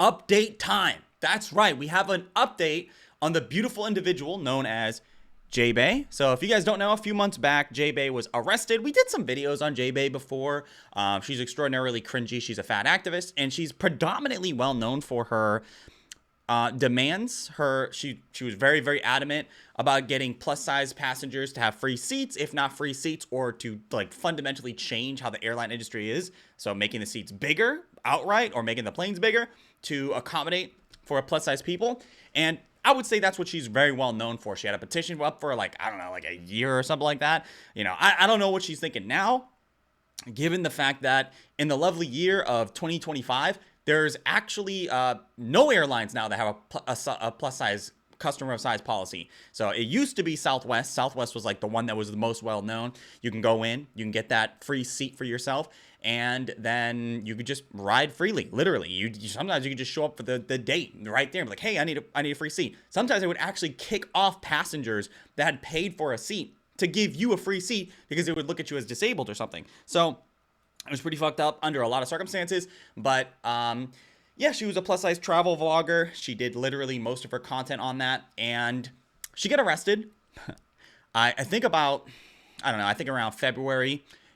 Update time. That's right. We have an update on the beautiful individual known as J-Bay. So if you guys don't know, a few months back, J-Bay was arrested. We did some videos on J-Bay before. She's extraordinarily cringy. She's a fat activist, and she's predominantly well known for her demands. She was very, very adamant about getting plus size passengers to have free seats, if not free seats, or to like fundamentally change how the airline industry is. So making the seats bigger outright, or making the planes bigger to accommodate for plus size people. And I would say that's what she's very well known for. She had a petition up for like, I don't know, like a year or something like that. You know, I don't know what she's thinking now, given the fact that in the lovely year of 2025, there's actually no airlines now that have a plus size customer size policy. So it used to be Southwest. Southwest was like the one that was the most well known. You can go in, you can get that free seat for yourself, and then you could just ride freely. Literally, you sometimes you could just show up for the date right there and be like, hey, I need a free seat. Sometimes they would actually kick off passengers that had paid for a seat to give you a free seat because it would look at you as disabled or something. So it was pretty fucked up under a lot of circumstances, but yeah, she was a plus size travel vlogger. She did literally most of her content on that, and she got arrested. I think about, I don't know, I think around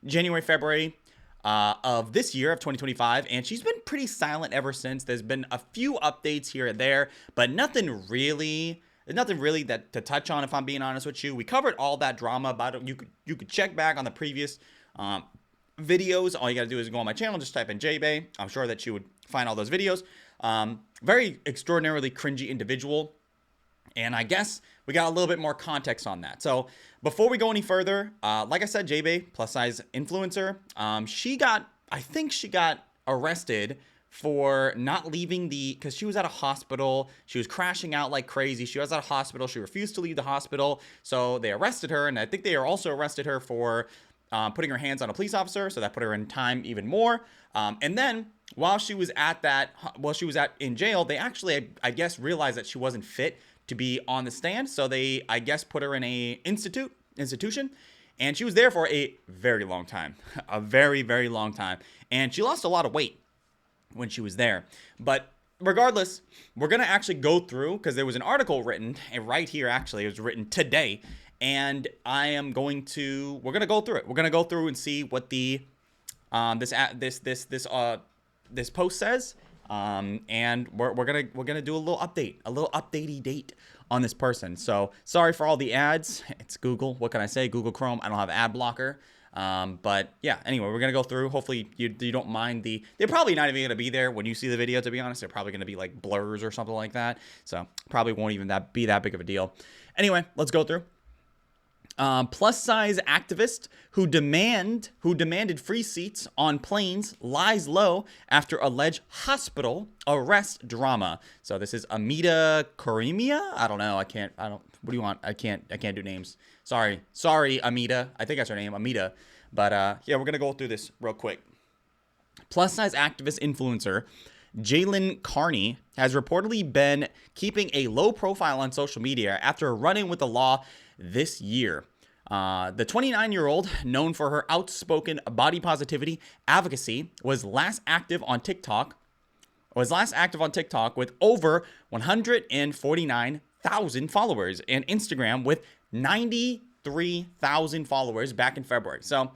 January, February of this year of 2025, and she's been pretty silent ever since. There's been a few updates here and there, but nothing really that to touch on, if I'm being honest with you. We covered all that drama about it. You could check back on the previous videos. All you gotta do is go on my channel, just type in J-Bay. I'm sure that you would find all those videos. Very extraordinarily cringy individual, and I guess we got a little bit more context on that. So before we go any further, like I said, J-Bay, plus size influencer, I think she got arrested for not leaving because she was at a hospital. She was crashing out like crazy. She was at a hospital. She refused to leave the hospital, so they arrested her, and I think they also arrested her for putting her hands on a police officer, so that put her in time even more. And then while she was in jail, they actually, I guess, realized that she wasn't fit to be on the stand, so they, I guess, put her in a institution, and she was there for a very long time, a very, very long time, and she lost a lot of weight when she was there. But regardless, we're gonna actually go through, because there was an article written, and right here, actually, it was written today. And we're gonna go through it. We're gonna go through and see what the this post says. And we're gonna do a little updatey date on this person. So sorry for all the ads. It's Google. What can I say? Google Chrome. I don't have ad blocker. But yeah, anyway, we're gonna go through. Hopefully you don't mind they're probably not even gonna be there when you see the video, to be honest. They're probably gonna be like blurs or something like that. So probably won't even be that big of a deal. Anyway, let's go through. Plus size activist who demanded free seats on planes lies low after alleged hospital arrest drama. So this is Amita Karimia. I don't know. What do you want? I can't do names. Sorry, Amita. I think that's her name, Amita. But yeah, we're gonna go through this real quick. Plus size activist influencer Jalen Carney has reportedly been keeping a low profile on social media after running with the law this year. The 29-year-old, known for her outspoken body positivity advocacy, was last active on TikTok with over 149,000 followers, and Instagram with 93,000 followers back in February. So,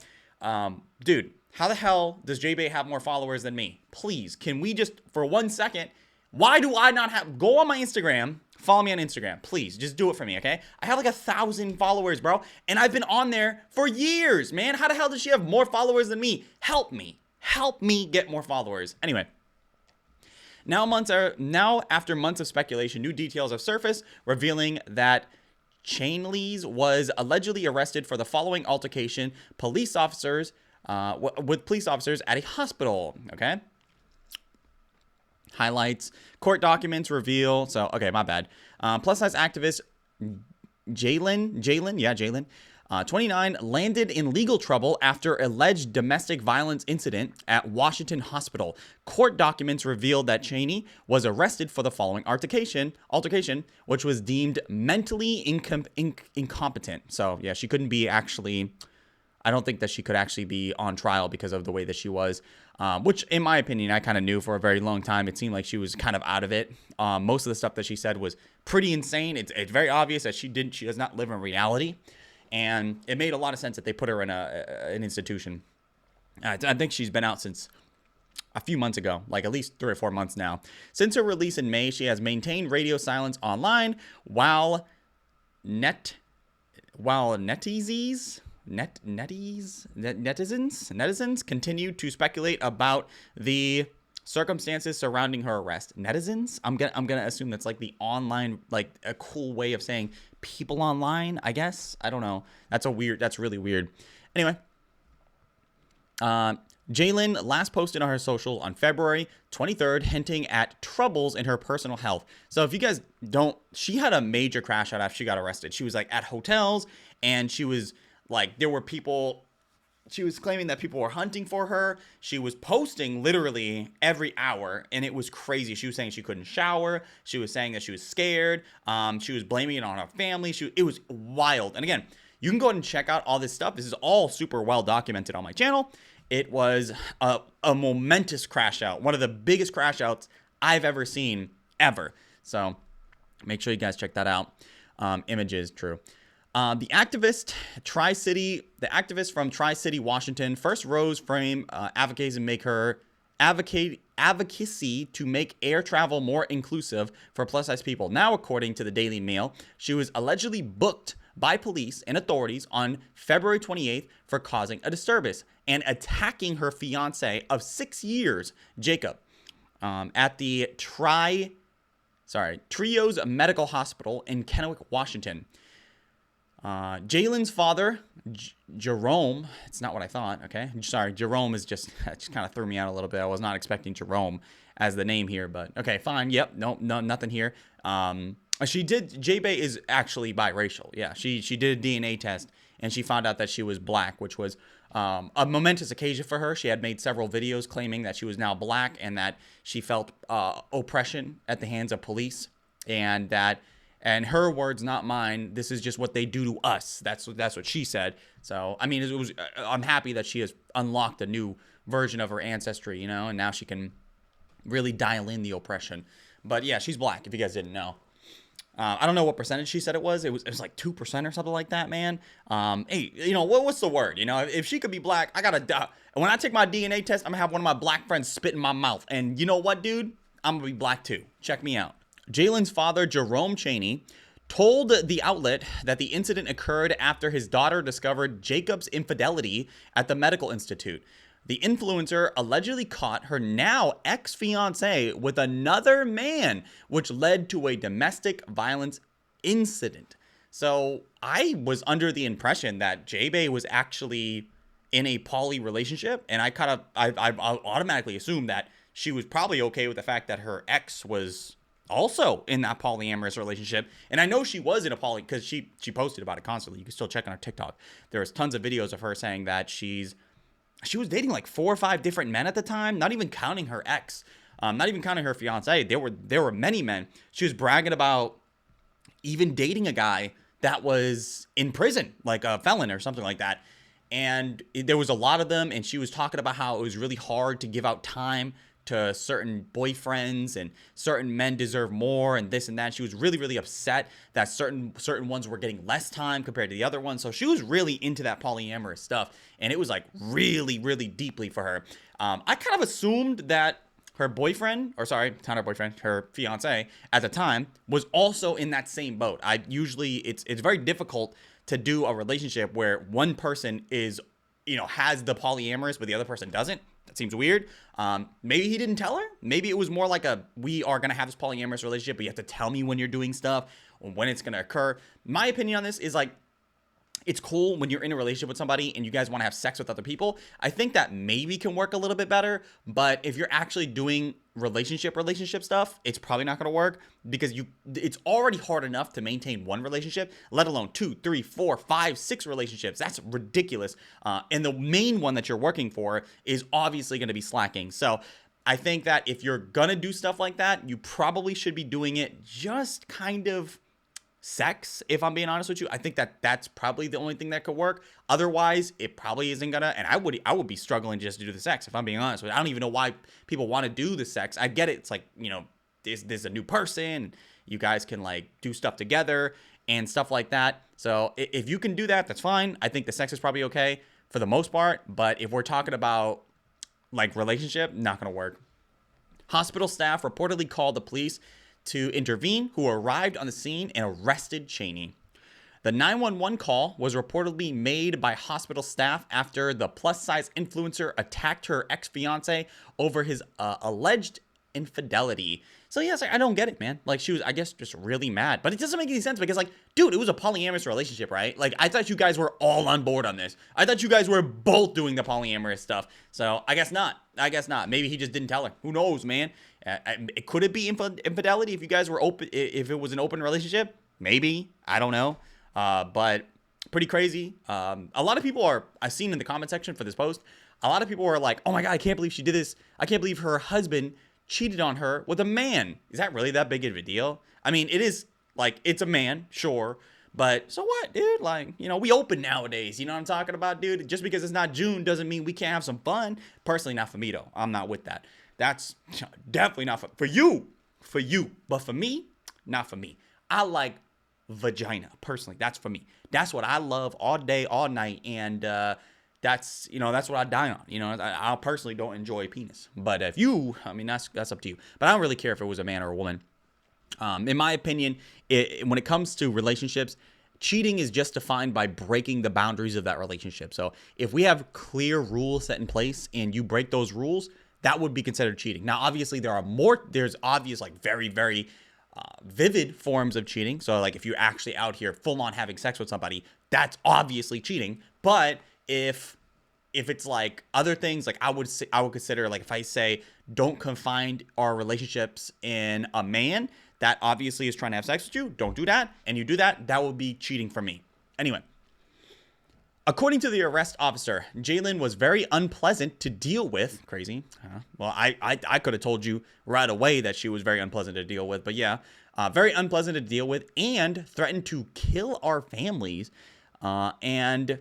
dude, how the hell does J-Bay have more followers than me? Please, can we just, for 1 second, why do I not have, go on my Instagram, follow me on Instagram, please, just do it for me, okay? I have like 1,000 followers, bro, and I've been on there for years, man. How the hell does she have more followers than me? Help me get more followers. Anyway, now after months of speculation, new details have surfaced, revealing that Chainlees was allegedly arrested for the following altercation with police officers at a hospital, okay? Highlights. Court documents reveal. So, okay, my bad. Plus size activist Jalen, 29, landed in legal trouble after alleged domestic violence incident at Washington Hospital. Court documents revealed that Cheney was arrested for the following altercation, which was deemed mentally incompetent. So, yeah, she couldn't be actually, I don't think that she could actually be on trial because of the way that she was. which in my opinion, I kind of knew for a very long time. It seemed like she was kind of out of it. Most of the stuff that she said was pretty insane. It's very obvious that she does not live in reality. And it made a lot of sense that they put her in an institution. I think she's been out since a few months ago, like at least 3 or 4 months now. Since her release in May, she has maintained radio silence online while netizens continue to speculate about the circumstances surrounding her arrest. Netizens? I'm gonna assume that's like the online, like a cool way of saying people online, I guess. I don't know. That's really weird. Anyway, Jalen last posted on her social on February 23rd, hinting at troubles in her personal health. So if you guys don't, she had a major crash out after she got arrested. She was like at hotels, and she was like, there were people, she was claiming that people were hunting for her. She was posting literally every hour, and it was crazy. She was saying she couldn't shower. She was saying that she was scared. She was blaming it on her family. It was wild. And again, you can go ahead and check out all this stuff. This is all super well documented on my channel. It was a momentous crash out. One of the biggest crash outs I've ever seen, ever. So make sure you guys check that out. Images, true. The activist from Tri-City, Washington, first rose frame advocacy to make air travel more inclusive for plus-size people. Now, according to the Daily Mail, she was allegedly booked by police and authorities on February 28th for causing a disturbance and attacking her fiance of 6 years, Jacob, at the Trios Medical Hospital in Kennewick, Washington. Jalen's father, Jerome, it's not what I thought, okay? Sorry, Jerome is just kind of threw me out a little bit. I was not expecting Jerome as the name here, but okay, fine. Yep, no, nothing here. J-Bay is actually biracial. Yeah, she did a DNA test, and she found out that she was black, which was a momentous occasion for her. She had made several videos claiming that she was now black and that she felt oppression at the hands of police, and that, and her words, not mine, this is just what they do to us. That's what she said. So, I mean, I'm happy that she has unlocked a new version of her ancestry, and now she can really dial in the oppression. But yeah, she's black, if you guys didn't know. I don't know what percentage she said it was. It was like 2% or something like that, man. Hey, what's the word? If she could be black, when I take my DNA test, I'm gonna have one of my black friends spit in my mouth. And you know what, dude? I'm gonna be black too. Check me out. Jalen's father, Jerome Chaney, told the outlet that the incident occurred after his daughter discovered Jacob's infidelity at the medical institute. The influencer allegedly caught her now ex-fiance with another man, which led to a domestic violence incident. So I was under the impression that J-Bay was actually in a poly relationship, and I automatically assumed that she was probably okay with the fact that her ex was also in that polyamorous relationship. And I know she was in a poly because she posted about it constantly. You can still check on her TikTok. There's tons of videos of her saying that she was dating like 4 or 5 different men at the time, not even counting her ex, not even counting her fiance. There were many men. She was bragging about even dating a guy that was in prison, like a felon or something like that. And there was a lot of them, and she was talking about how it was really hard to give out time to certain boyfriends, and certain men deserve more, and this and that. She was really, really upset that certain ones were getting less time compared to the other ones. So she was really into that polyamorous stuff, and it was like really, really deeply for her. I kind of assumed that her boyfriend, or sorry, not her boyfriend, her fiance at the time, was also in that same boat. It's very difficult to do a relationship where one person is, has the polyamorous, but the other person doesn't. That seems weird. Maybe he didn't tell her. Maybe it was more like we are going to have this polyamorous relationship, but you have to tell me when you're doing stuff or when it's going to occur. My opinion on this is like, it's cool when you're in a relationship with somebody and you guys want to have sex with other people. I think that maybe can work a little bit better. But if you're actually doing relationship stuff, it's probably not going to work, because it's already hard enough to maintain one relationship, let alone 2, 3, 4, 5, 6 relationships. That's ridiculous. And the main one that you're working for is obviously going to be slacking. So I think that if you're going to do stuff like that, you probably should be doing it just kind of sex, if I'm being honest with you. I think that that's probably the only thing that could work. Otherwise, it probably isn't gonna. And I would be struggling just to do the sex, if I'm being honest with you. I don't even know why people want to do the sex. I get it. It's like, there's a new person. You guys can like do stuff together and stuff like that. So if you can do that, that's fine. I think the sex is probably okay for the most part. But if we're talking about like relationship, not gonna work. Hospital staff reportedly called the police to intervene, who arrived on the scene and arrested Cheney. The 911 call was reportedly made by hospital staff after the plus-size influencer attacked her ex-fiance over his alleged infidelity. So yes, I don't get it, man. Like, she was, I guess, just really mad. But it doesn't make any sense because, like, dude, it was a polyamorous relationship, right? Like, I thought you guys were all on board on this. I thought you guys were both doing the polyamorous stuff. So I guess not. Maybe he just didn't tell her. Who knows, man? Could it be infidelity if you guys were open? If it was an open relationship? Maybe. I don't know. But pretty crazy. A lot of people I've seen in the comment section for this post, a lot of people are like, oh my God, I can't believe she did this. I can't believe her husband cheated on her with a man. Is that really that big of a deal? I mean, it is, like, it's a man, sure. But so what, dude? Like, we open nowadays. You know what I'm talking about, dude? Just because it's not June doesn't mean we can't have some fun. Personally, not for me, though. I'm not with that. That's definitely not for you. For you. But for me, not for me. I like vagina, personally. That's for me. That's what I love all day, all night. And that's what I die on. I personally don't enjoy penis. But if you, I mean, that's up to you. But I don't really care if it was a man or a woman. In my opinion, when it comes to relationships, cheating is just defined by breaking the boundaries of that relationship. So if we have clear rules set in place and you break those rules, that would be considered cheating. Now, obviously, there's obvious, like, very, very vivid forms of cheating. So, like, if you're actually out here full on having sex with somebody, that's obviously cheating. But if it's like other things, like I would consider, like, if I say don't confine our relationships in a man that obviously is trying to have sex with you, don't do that, and you do that, that would be cheating for me. Anyway, according to the arrest officer, Jalen was very unpleasant to deal with. Crazy. Well, I could have told you right away that she was very unpleasant to deal with, but yeah, very unpleasant to deal with, and threatened to kill our families, and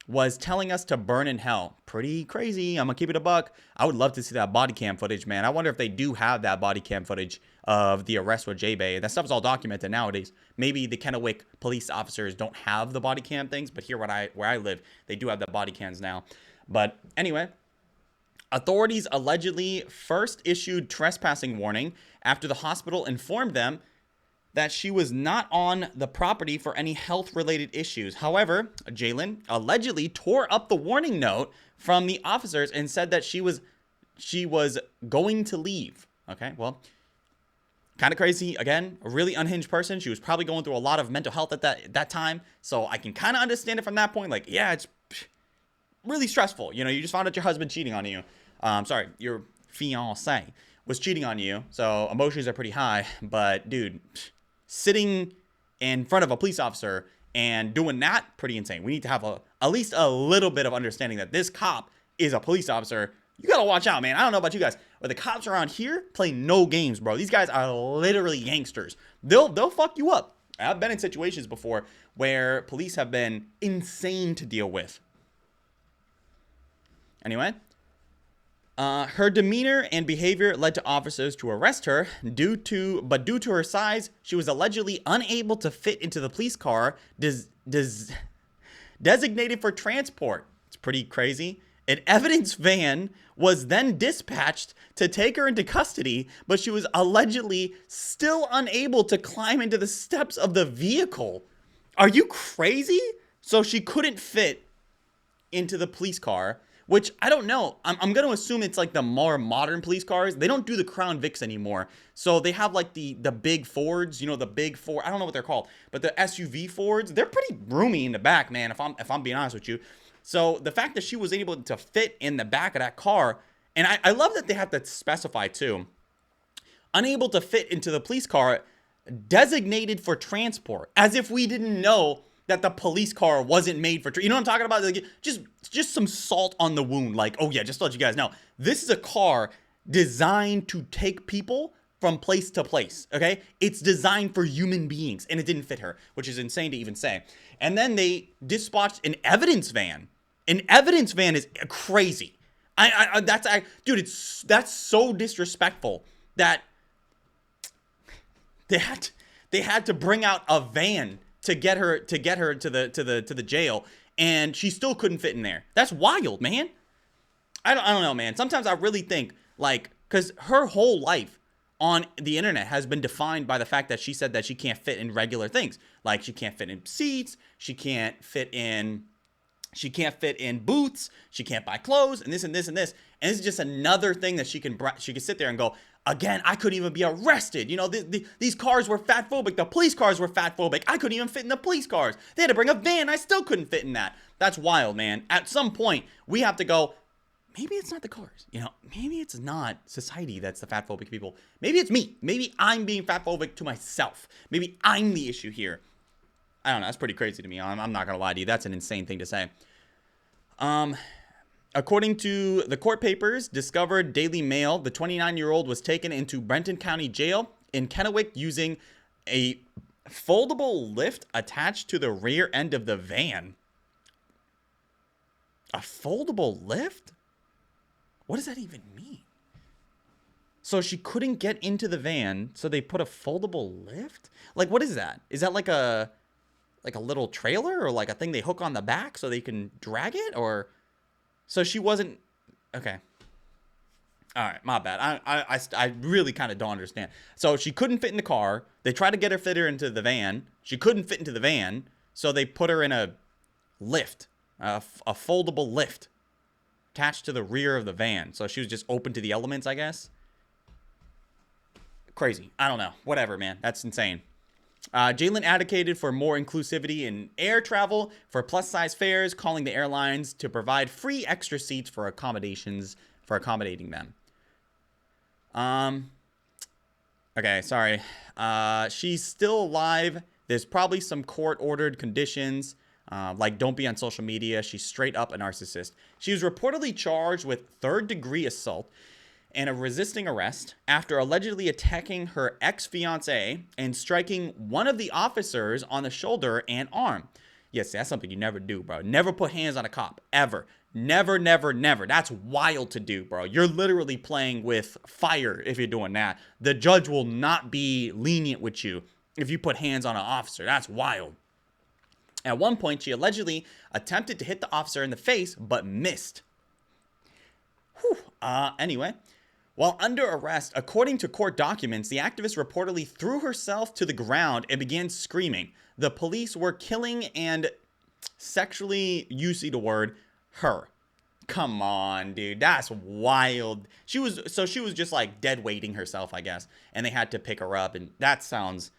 was telling us to burn in hell. Pretty crazy. I'm gonna keep it a buck. I would love to see that body cam footage, man. I wonder if they do have that body cam footage of the arrest with J-Bay. That stuff is all documented nowadays. Maybe the Kennewick police officers don't have the body cam things, but here where I live, they do have the body cams now. But anyway, authorities allegedly first issued trespassing warning after the hospital informed them that she was not on the property for any health-related issues. However, Jalen allegedly tore up the warning note from the officers and said that she was going to leave. Okay, well, kind of crazy. Again, a really unhinged person. She was probably going through a lot of mental health at that time, so I can kind of understand it from that point. Like, yeah, it's really stressful. You just found out your husband cheating on you. Sorry, your fiancé was cheating on you, so emotions are pretty high. But, dude, sitting in front of a police officer and doing that, pretty insane. We need to have at least a little bit of understanding that this cop is a police officer. You gotta watch out, man. I don't know about you guys, but the cops around here play no games, bro. These guys are literally gangsters. They'll fuck you up. I've been in situations before where police have been insane to deal with. Anyway, her demeanor and behavior led to officers to arrest her. Due to her size, she was allegedly unable to fit into the police car designated for transport. It's pretty crazy. An evidence van was then dispatched to take her into custody, but she was allegedly still unable to climb into the steps of the vehicle. Are you crazy? So she couldn't fit into the police car, which I don't know. I'm going to assume it's like the more modern police cars. They don't do the Crown Vics anymore. So they have like the big Fords, the big Ford. I don't know what they're called, but the SUV Fords, they're pretty roomy in the back, man, if I'm being honest with you. So the fact that she was able to fit in the back of that car, and I love that they have to specify too, unable to fit into the police car designated for transport, as if we didn't know that the police car wasn't made for, you know what I'm talking about? Like, just some salt on the wound. Like, oh yeah, just to let you guys know, this is a car designed to take people from place to place, okay? It's designed for human beings, and it didn't fit her, which is insane to even say. And then they dispatched an evidence van. An evidence van is crazy. Dude, that's so disrespectful that they had to bring out a van to get her to the jail, and she still couldn't fit in there. That's wild, man. I don't know, man. Sometimes I really think, like, because her whole life on the internet has been defined by the fact that she said that she can't fit in regular things. Like, she can't fit in seats, she can't fit in booths, she can't buy clothes, and this and this and this. And this is just another thing that she can sit there and go, again, I couldn't even be arrested. You know, these cars were fat phobic. The police cars were fat phobic. I couldn't even fit in the police cars. They had to bring a van. I still couldn't fit in that. That's wild, man. At some point, we have to go, maybe it's not the cars. You know, maybe it's not society that's the fat phobic people. Maybe it's me. Maybe I'm being fat phobic to myself. Maybe I'm the issue here. I don't know. That's pretty crazy to me. I'm not going to lie to you. That's an insane thing to say. According to the court papers discovered Daily Mail, the 29-year-old was taken into Benton County Jail in Kennewick using a foldable lift attached to the rear end of the van. A foldable lift? What does that even mean? So she couldn't get into the van, so they put a foldable lift? Like, what is that? Is that like a little trailer, or like a thing they hook on the back so they can drag it? Or so she wasn't okay. All right, my bad. I really kind of don't understand. So she couldn't fit in the car. They tried to get her fit her into the van. She couldn't fit into the van, so they put her in a lift, a foldable lift attached to the rear of the van. So she was just open to the elements, I guess. Crazy. I don't know. Whatever, man. That's insane. Jalen advocated for more inclusivity in air travel for plus-size fares, calling the airlines to provide free extra seats for accommodating them. Okay, sorry. She's still alive. There's probably some court-ordered conditions, like don't be on social media. She's straight up a narcissist. She was reportedly charged with third-degree assault and a resisting arrest after allegedly attacking her ex-fiance and striking one of the officers on the shoulder and arm. Yes, that's something you never do, bro. Never put hands on a cop, ever. Never, never, never. That's wild to do, bro. You're literally playing with fire if you're doing that. The judge will not be lenient with you if you put hands on an officer. That's wild. At one point, she allegedly attempted to hit the officer in the face, but missed. Whew. Anyway. While under arrest, according to court documents, the activist reportedly threw herself to the ground and began screaming. The police were killing and sexually, you see the word, her. Come on, dude. That's wild. She was just like dead weighting herself, I guess. And they had to pick her up, and that sounds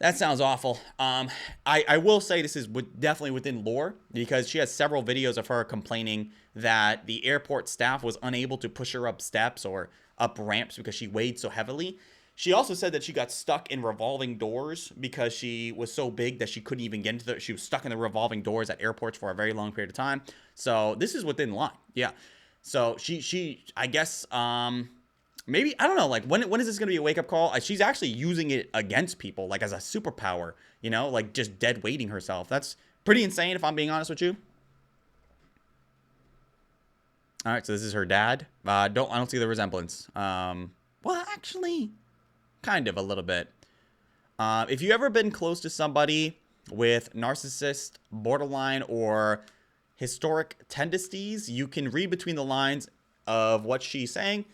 awful. I will say this is definitely within lore, because she has several videos of her complaining that the airport staff was unable to push her up steps or up ramps because she weighed so heavily. She also said that she got stuck in revolving doors because she was so big that she couldn't even get into she was stuck in the revolving doors at airports for a very long period of time. So this is within line. Yeah. So she I guess, maybe, I don't know, like, when is this going to be a wake-up call? She's actually using it against people, like, as a superpower, you know, like, just dead weighting herself. That's pretty insane, if I'm being honest with you. All right, so this is her dad. I don't see the resemblance. Well, actually, kind of a little bit. If you've ever been close to somebody with narcissist, borderline, or historic tendencies, you can read between the lines of what she's saying.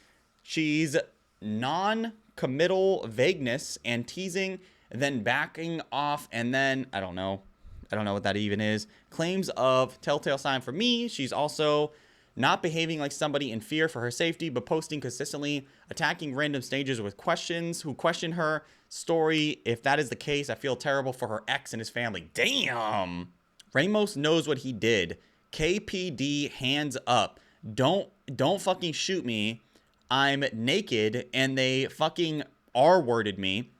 She's non-committal vagueness and teasing, then backing off, and then, I don't know what that even is. Claims of telltale sign for me. She's also not behaving like somebody in fear for her safety, but posting consistently, attacking random strangers with questions who question her story. If that is the case, I feel terrible for her ex and his family. Damn. Ramos knows what he did. KPD, hands up. Don't fucking shoot me. I'm naked and they fucking R-worded me.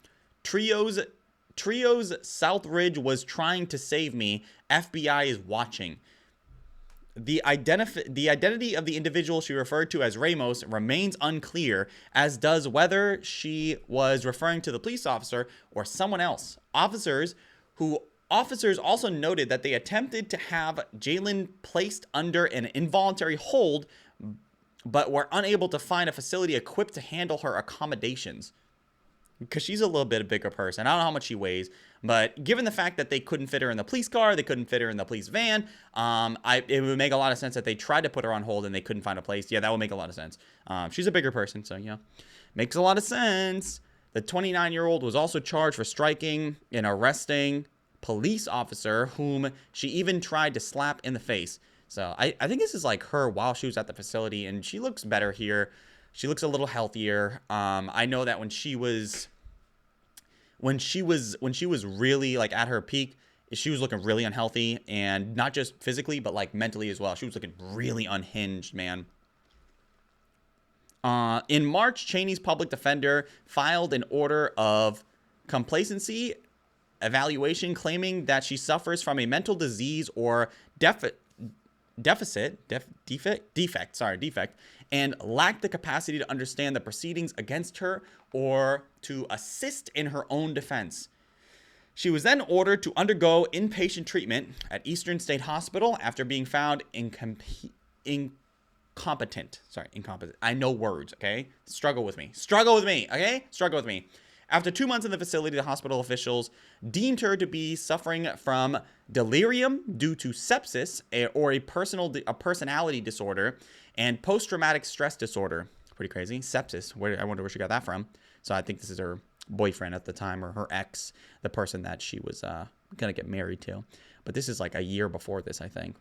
Trio's Southridge was trying to save me. FBI is watching. The identity of the individual she referred to as Ramos remains unclear, as does whether she was referring to the police officer or someone else. Officers also noted that they attempted to have Jalen placed under an involuntary hold, but were unable to find a facility equipped to handle her accommodations. Because she's a little bit a bigger person. I don't know how much she weighs, but given the fact that they couldn't fit her in the police car, they couldn't fit her in the police van, it would make a lot of sense that they tried to put her on hold and they couldn't find a place. Yeah, that would make a lot of sense. She's a bigger person, so yeah, makes a lot of sense. The 29-year-old was also charged for striking and arresting police officer whom she even tried to slap in the face. So I think this is like her while she was at the facility, and she looks better here. She looks a little healthier. I know that when she was really like at her peak, she was looking really unhealthy, and not just physically, but like mentally as well. She was looking really unhinged, man. In March, Cheney's public defender filed an order of complacency evaluation claiming that she suffers from a mental disease or defect, and lacked the capacity to understand the proceedings against her or to assist in her own defense. She was then ordered to undergo inpatient treatment at Eastern State Hospital after being found incompetent. I know words, okay? Struggle with me, okay? Struggle with me. After 2 months in the facility, the hospital officials deemed her to be suffering from delirium due to sepsis or a personality disorder and post-traumatic stress disorder. Pretty crazy. Sepsis. I wonder where she got that from. So I think this is her boyfriend at the time, or her ex, the person that she was going to get married to. But this is like a year before this, I think.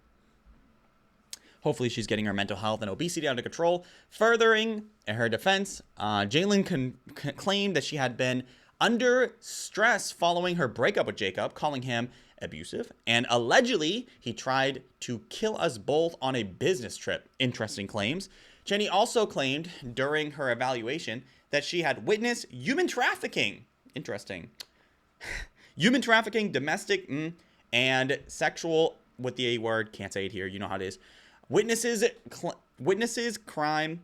Hopefully she's getting her mental health and obesity under control. Furthering her defense, Jalen claimed that she had been under stress following her breakup with Jacob, calling him abusive, and allegedly he tried to kill us both on a business trip. Interesting claims. Jenny also claimed during her evaluation that she had witnessed human trafficking. Interesting. Human trafficking, domestic, and sexual, with the A word, can't say it here, you know how it is. Witnesses, crime,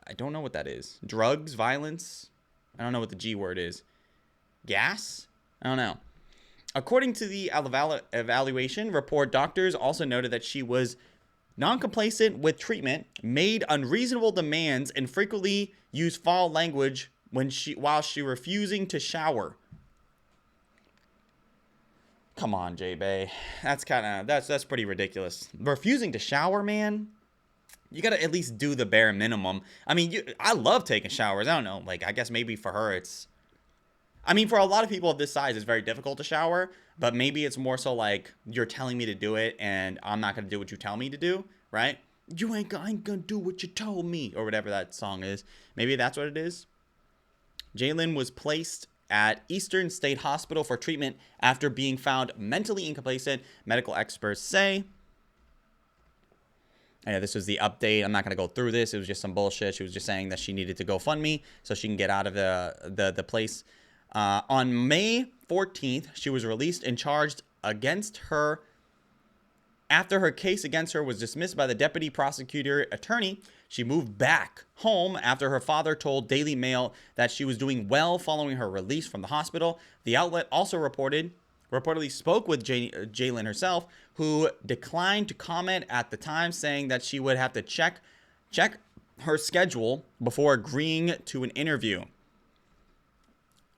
I don't know what that is. Drugs, violence, I don't know what the G word is. Gas? I don't know. According to the evaluation report, doctors also noted that she was non-complacent with treatment, made unreasonable demands, and frequently used foul language while she refusing to shower. Come on, J-Bay. That's pretty ridiculous. Refusing to shower, man. You gotta at least do the bare minimum. I mean, I love taking showers. I don't know. Like, I guess maybe for her it's... I mean, for a lot of people of this size, it's very difficult to shower. But maybe it's more so like, you're telling me to do it, and I'm not gonna do what you tell me to do, right? I ain't gonna do what you told me, or whatever that song is. Maybe that's what it is. Jalen was placed at Eastern State Hospital for treatment after being found mentally incompetent, medical experts say. I know this was the update. I'm not going to go through this. It was just some bullshit. She was just saying that she needed to GoFundMe so she can get out of the place. On May 14th, she was released and charged against her after her case against her was dismissed by the deputy prosecutor attorney. She moved back home after her father told Daily Mail that she was doing well following her release from the hospital. The outlet also reportedly spoke with Jalen herself, who declined to comment at the time, saying that she would have to check her schedule before agreeing to an interview.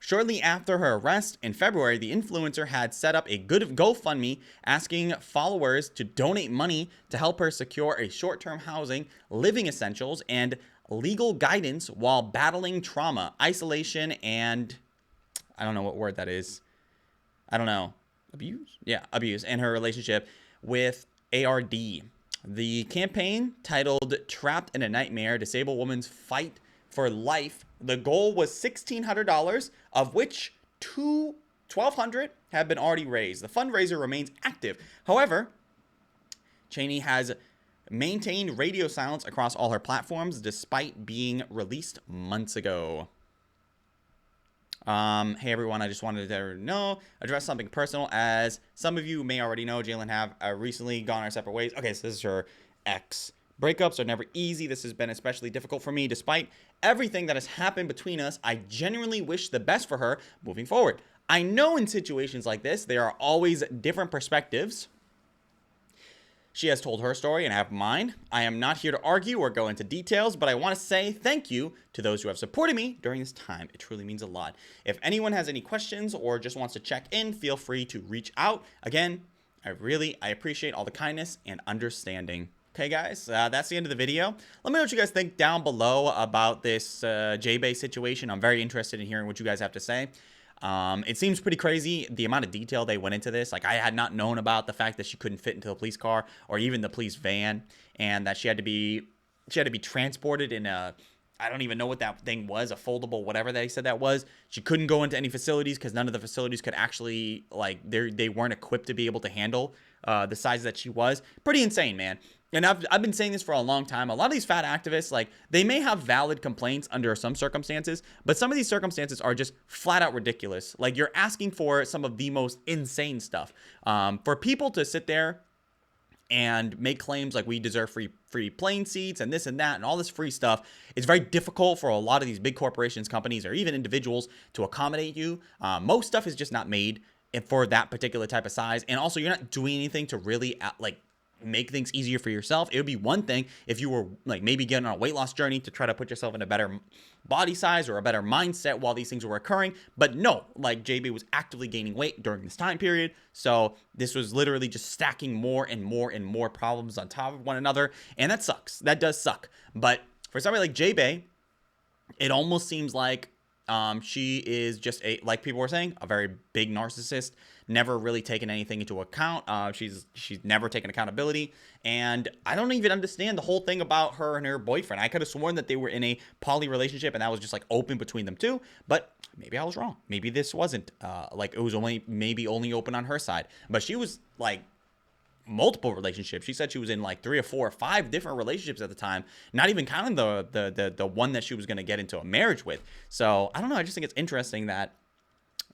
Shortly after her arrest in February, the influencer had set up a GoFundMe asking followers to donate money to help her secure a short-term housing, living essentials, and legal guidance while battling trauma, isolation, and I don't know what word that is. I don't know. Abuse? Yeah, abuse, and her relationship with ARD. The campaign, titled Trapped in a Nightmare, Disabled Woman's Fight for Life. The goal was $1,600, of which $1,200 have been already raised. The fundraiser remains active. However, Cheney has maintained radio silence across all her platforms despite being released months ago. Hey everyone, I just wanted to know, address something personal. As some of you may already know, Jalen have recently gone our separate ways. Okay, so this is her ex. Breakups are never easy. This has been especially difficult for me. Despite everything that has happened between us, I genuinely wish the best for her moving forward. I know in situations like this, there are always different perspectives. She has told her story and I have mine. I am not here to argue or go into details, but I want to say thank you to those who have supported me during this time. It truly means a lot. If anyone has any questions or just wants to check in, feel free to reach out. Again, I appreciate all the kindness and understanding. Okay, guys, that's the end of the video. Let me know what you guys think down below about this J-Bay situation. I'm very interested in hearing what you guys have to say. It seems pretty crazy, the amount of detail they went into this. Like, I had not known about the fact that she couldn't fit into the police car or even the police van, and that she had to be transported in a, I don't even know what that thing was, a foldable, whatever they said that was. She couldn't go into any facilities because none of the facilities could actually, like, they weren't equipped to be able to handle the size that she was. Pretty insane, man. And I've been saying this for a long time. A lot of these fat activists, like, they may have valid complaints under some circumstances, but some of these circumstances are just flat out ridiculous. Like, you're asking for some of the most insane stuff. For people to sit there and make claims like we deserve free plane seats and this and that and all this free stuff, it's very difficult for a lot of these big corporations, companies, or even individuals to accommodate you. Most stuff is just not made for that particular type of size. And also, you're not doing anything to really, like, make things easier for yourself. It would be one thing if you were, like, maybe getting on a weight loss journey to try to put yourself in a better body size or a better mindset while these things were occurring. But no, like, JB was actively gaining weight during this time period. So this was literally just stacking more and more and more problems on top of one another. And that sucks. That does suck. But for somebody like JB, it almost seems like she is just like people were saying, a very big narcissist, never really taken anything into account. She's never taken accountability. And I don't even understand the whole thing about her and her boyfriend. I could have sworn that they were in a poly relationship and that was just, like, open between them two. But maybe I was wrong. Maybe this wasn't like, it was maybe only open on her side. But she was, like, multiple relationships. She said she was in like 3 or 4 or 5 different relationships at the time, not even counting the one that she was going to get into a marriage with. So I don't know. I just think it's interesting that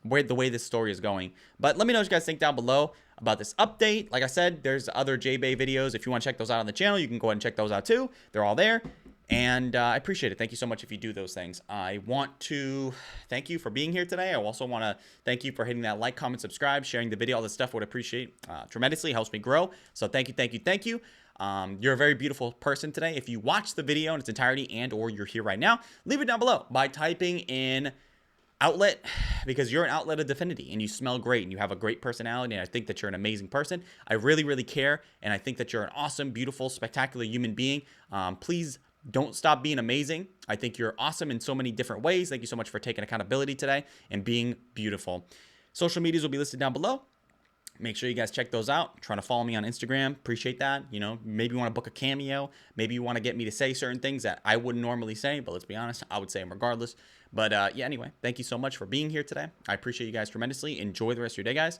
the way this story is going. But let me know what you guys think down below about this update. Like I said, there's other J-Bay videos. If you want to check those out on the channel, you can go ahead and check those out too. They're all there. And I appreciate it. Thank you so much if you do those things. I want to thank you for being here today. I also want to thank you for hitting that like, comment, subscribe, sharing the video. All this stuff would appreciate tremendously. Helps me grow. So thank you, thank you, thank you. You're a very beautiful person today. If you watch the video in its entirety and or you're here right now, leave it down below by typing in outlet, because you're an outlet of divinity and you smell great and you have a great personality, and I think that you're an amazing person. I really, really care, and I think that you're an awesome, beautiful, spectacular human being. Please don't stop being amazing. I think you're awesome in so many different ways. Thank you so much for taking accountability today and being beautiful. Social medias will be listed down below. Make sure you guys check those out. Trying to follow me on Instagram. Appreciate that. You know, maybe you want to book a Cameo. Maybe you want to get me to say certain things that I wouldn't normally say, but let's be honest, I would say them regardless. But yeah, anyway, thank you so much for being here today. I appreciate you guys tremendously. Enjoy the rest of your day, guys.